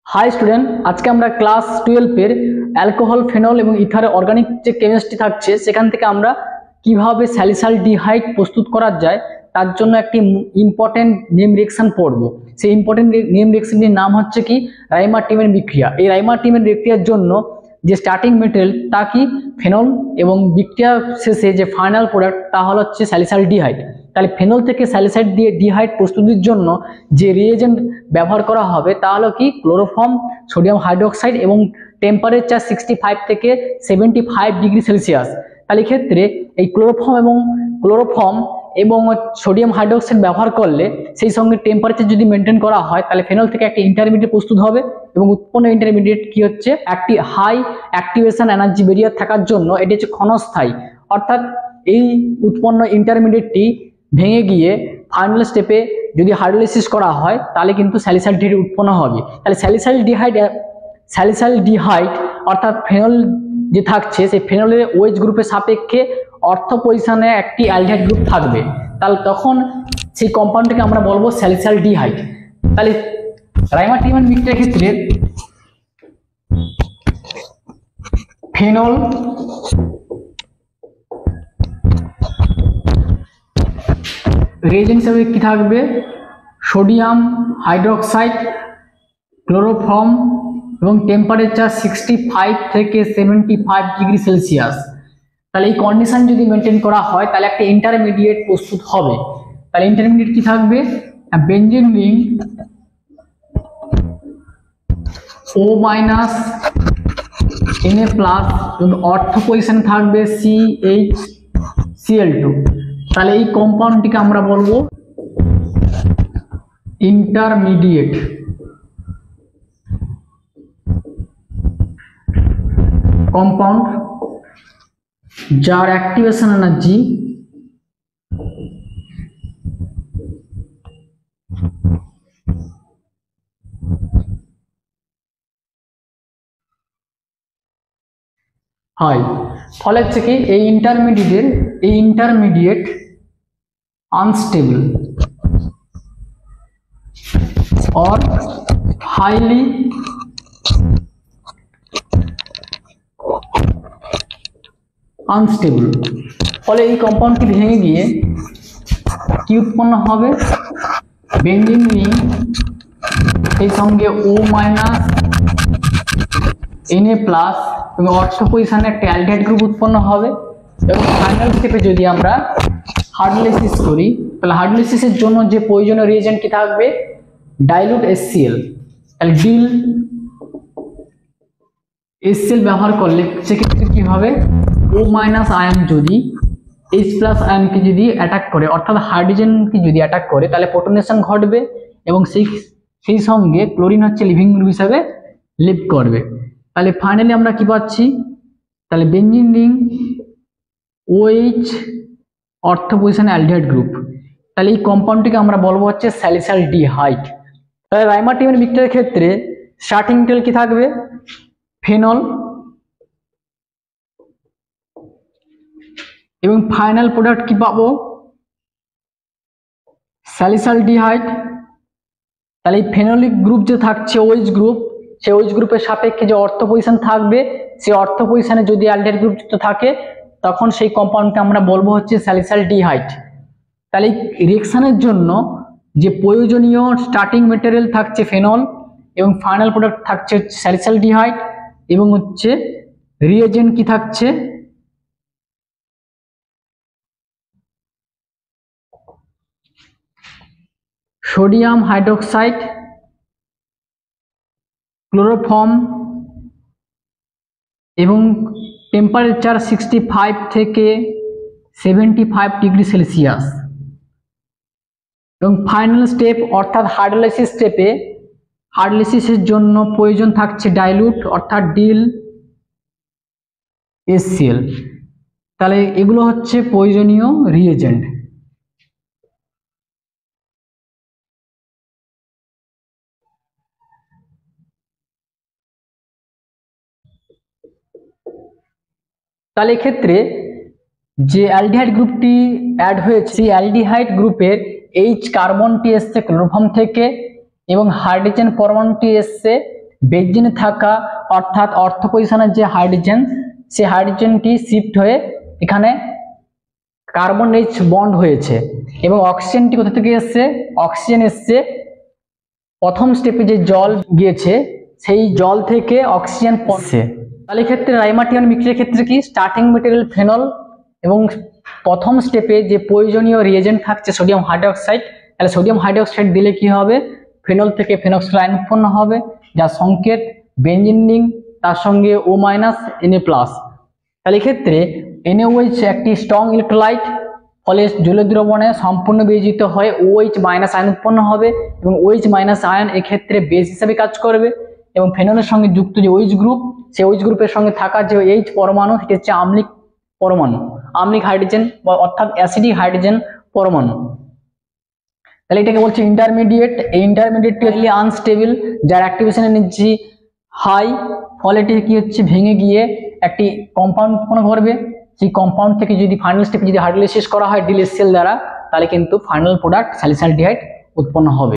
High student आज के আমরা ক্লাস 12 এর অ্যালকোহল ফেনল এবং ইথারের অর্গানিক যে কেমিস্ট্রি থাকছে সেখান থেকে আমরা কিভাবে স্যালিসালডিহাইড প্রস্তুত করা যায় তার জন্য একটি ইম্পর্টেন্ট নেম রিঅ্যাকশন পড়ব। সেই ইম্পর্টেন্ট নেম রিঅ্যাকশনটির নাম হচ্ছে কি রাইমার-টিমের বিক্রিয়া। এই রাইমার-টিমের বিক্রিয়ার জন্য যে স্টার্টিং মেটেরিয়াল তা কি ফেনল এবং বিক্রিয়া শেষে যে ফাইনাল প্রোডাক্ট তা হলো হচ্ছে স্যালিসালডিহাইড। তাহলে ফেনল থেকে স্যালিসালডিহাইড প্রস্তুতির জন্য যে রিএজেন্ট ব্যবহার করা হবে তা হলো কি ক্লোরোফর্ম, সোডিয়াম হাইড্রোক্সাইড এবং টেম্পারেচার 65 থেকে 75 ডিগ্রি সেলসিয়াস। তাহলে ক্ষেত্রে এই ক্লোরোফর্ম এবং সোডিয়াম হাইড্রোক্সাইড ব্যবহার করলে সেই সঙ্গে টেম্পারেচার যদি মেনটেন করা হয় তাহলে ফেনল থেকে একটি ইন্টারমিডিয়েট প্রস্তুত হবে এবং উৎপন্ন ইন্টারমিডিয়েট কি হচ্ছে একটি হাই অ্যাক্টিভেশন এনার্জি ব্যারিয়ার থাকার জন্য এটি হচ্ছে ক্ষণস্থায়ী। অর্থাৎ এই উৎপন্ন ইন্টারমিডিয়েটটি ভেঙে গিয়ে ফাইনাল স্টেপে যদি হাইড্রোলাইসিস করা হয় তাহলে কিন্তু স্যালিসালডিহাইড উৎপন্ন হবে। তাহলে স্যালিসালডিহাইড অর্থাৎ ফেনল যে থাকছে সেই ফেনলের OH গ্রুপের সাপেক্ষে অর্থ পজিশনে একটি অ্যালডিহাইড গ্রুপ থাকবে, তাহলে তখন সেই কম্পাউন্ডটাকে আমরা বলবো স্যালিসালডিহাইড। তাহলে রাইমার-টিমের বিক্রিয়ার ক্ষেত্রে ফেনল রিএজেন্ট হিসেবে কি থাকবে সোডিয়াম হাইড্রোক্সাইড, ক্লোরোফর্ম এবং টেম্পারেচার 65 থেকে 75 ডিগ্রি সেলসিয়াস। তাহলে এই কন্ডিশন যদি মেনটেন করা হয় তাহলে একটা ইন্টারমিডিয়েট প্রস্তুত হবে। তাহলে ইন্টারমিডিয়েট কি থাকবে বেঞ্জিন রিং O- Na+ এবং অর্থ পজিশন থাকবে CH Cl2। তাহলে এই কম্পাউন্ডটিকে আমরা বলবো ইন্টারমিডিয়েট। কম্পাউন্ড যার অ্যাক্টিভেশন এনার্জি হয়, ফলে হচ্ছে কি এই intermediate unstable or highly unstable। ফলে এই কম্পাউন্ডটি ভেঙে গিয়ে কি উৎপন্ন হবে বেঞ্জিন রিং সেই সঙ্গে O- Na+ এবং অর্থ পজিশনে একটা অ্যালডিহাইড গ্রুপ উৎপন্ন হবে এবং ফাইনাল স্টেপে যদি আমরা হাইড্রোলাইসিস করি তাহলে হাইড্রোলাইসিসের জন্য যে প্রয়োজনীয় রিএজেন্ট কি থাকবে ডাইলুট HCl। তাহলে ডিল HCl ব্যবহার করলে সেক্ষেত্রে কি হবে O- আয়ন যদি H+ আয়নকে যদি অ্যাটাক করে অর্থাৎ হাইড্রোজেনকে যদি অ্যাটাক করে তাহলে প্রোটনেশন ঘটবে এবং সেই সঙ্গে ক্লোরিন হচ্ছে লিভিং গ্রুপ হিসাবে লিভ করবে। তাহলে ফাইনালি আমরা কি পাচ্ছি তাহলে বেঞ্জিন রিং OH অর্থ পজিশনে অ্যালডিহাইড গ্রুপ। তাহলে এই কম্পাউন্ডটিকে আমরা বলবো হচ্ছে স্যালিসালডিহাইড। তাহলে রাইমার-টিমের বিক্রিয়ার ক্ষেত্রে স্টার্টিং মেটেরিয়াল কি থাকবে ফেনল এবং ফাইনাল প্রোডাক্ট কি পাবো স্যালিসালডিহাইড। তাহলে এই ফেনলিক গ্রুপ যে থাকছে OH গ্রুপ, সেই OH গ্রুপের সাপেক্ষে যে অর্থ পজিশন থাকবে সেই অর্থ পজিশনে যদি অ্যালডিহাইড গ্রুপ যুক্ত থাকে তখন সেই কম্পাউন্ডকে আমরা বলবো হচ্ছে স্যালিসালডিহাইড। তাহলে এই রিঅ্যাকশনের জন্য যে প্রয়োজনীয় স্টার্টিং মেটেরিয়াল থাকছে ফেনল এবং ফাইনাল প্রোডাক্ট থাকছে স্যালিসালডিহাইড এবং হচ্ছে রিএজেন্ট কি থাকছে সোডিয়াম হাইড্রোক্সাইড, ক্লোরোফর্ম এবং টেম্পারেচার 65 থেকে 75 ডিগ্রি সেলসিয়াস এবং ফাইনাল স্টেপ অর্থাৎ হাইড্রোলাইসিসের জন্য প্রয়োজন থাকছে ডাইলুট অর্থাৎ ডিল HCl। তাহলে এগুলো হচ্ছে প্রয়োজনীয় রিএজেন্ট। তাহলে এক্ষেত্রে যে অ্যালডিহাইড গ্রুপটি অ্যাড হয়েছে সেই অ্যালডিহাইড গ্রুপের H কার্বনটি এসছে ক্লোরোফর্ম থেকে এবং হাইড্রোজেন পরমাণুটি এসছে বেঞ্জিনে থাকা অর্থাৎ অর্থ পজিশনের যে হাইড্রোজেন, সেই হাইড্রোজেনটি শিফট হয়ে এখানে কার্বন এইচ বন্ড হয়েছে এবং অক্সিজেনটি কোথা থেকে এসছে, অক্সিজেন এসছে প্রথম স্টেপে যে জল গিয়েছে সেই জল থেকে অক্সিজেন পড়ছে। তাহলে ক্ষেত্রে রাইমাটিয়ন মিক্সচারের ক্ষেত্রে কি স্টার্টিং মেটেরিয়াল ফেনল এবং প্রথম স্টেপে যে প্রয়োজনীয় রিয়েজেন্ট থাকছে সোডিয়াম হাইড্রোক্সাইড, তাহলে সোডিয়াম হাইড্রোক্সাইড দিলে কি হবে, ফেনল থেকে ফেনক্সাইড আয়ন উৎপন্ন হবে যার সংকেত বেঞ্জিন রিং, তার সঙ্গে O মাইনাস Na+। তাহলে ক্ষেত্রে NaOH একটি স্ট্রং ইলেকট্রোলাইট, ফলে জলীয় দ্রবণে সম্পূর্ণ বিয়োজিত হয়ে OH মাইনাস আয়ন উৎপন্ন হবে এবং OH মাইনাস আয়ন এক্ষেত্রে বেস হিসেবে কাজ করবে এবং ফেনলের সঙ্গে যুক্ত যে OH গ্রুপ, সেই OH গ্রুপের সঙ্গে থাকা যে H পরমাণু সেটি হচ্ছে আম্লিক পরমাণু, আম্লিক হাইড্রোজেন অর্থাৎ অ্যাসিডিক হাইড্রোজেন পরমাণু। তাহলে এটাকে বলছে ইন্টারমিডিয়েট। এই ইন্টারমিডিয়েটটি হচ্ছে আনস্টেবল, যার অ্যাক্টিভেশন এনার্জি হাই, ফলে এটি কি হচ্ছে ভেঙে গিয়ে একটি কম্পাউন্ড উৎপন্ন করবে। সেই কম্পাউন্ড থেকে যদি ফাইনাল স্টেপে যদি হাইড্রোলাইসিস করা হয় ডিএসএল দ্বারা, তাহলে কিন্তু ফাইনাল প্রোডাক্ট স্যালিসাইলডিহাইড উৎপন্ন হবে।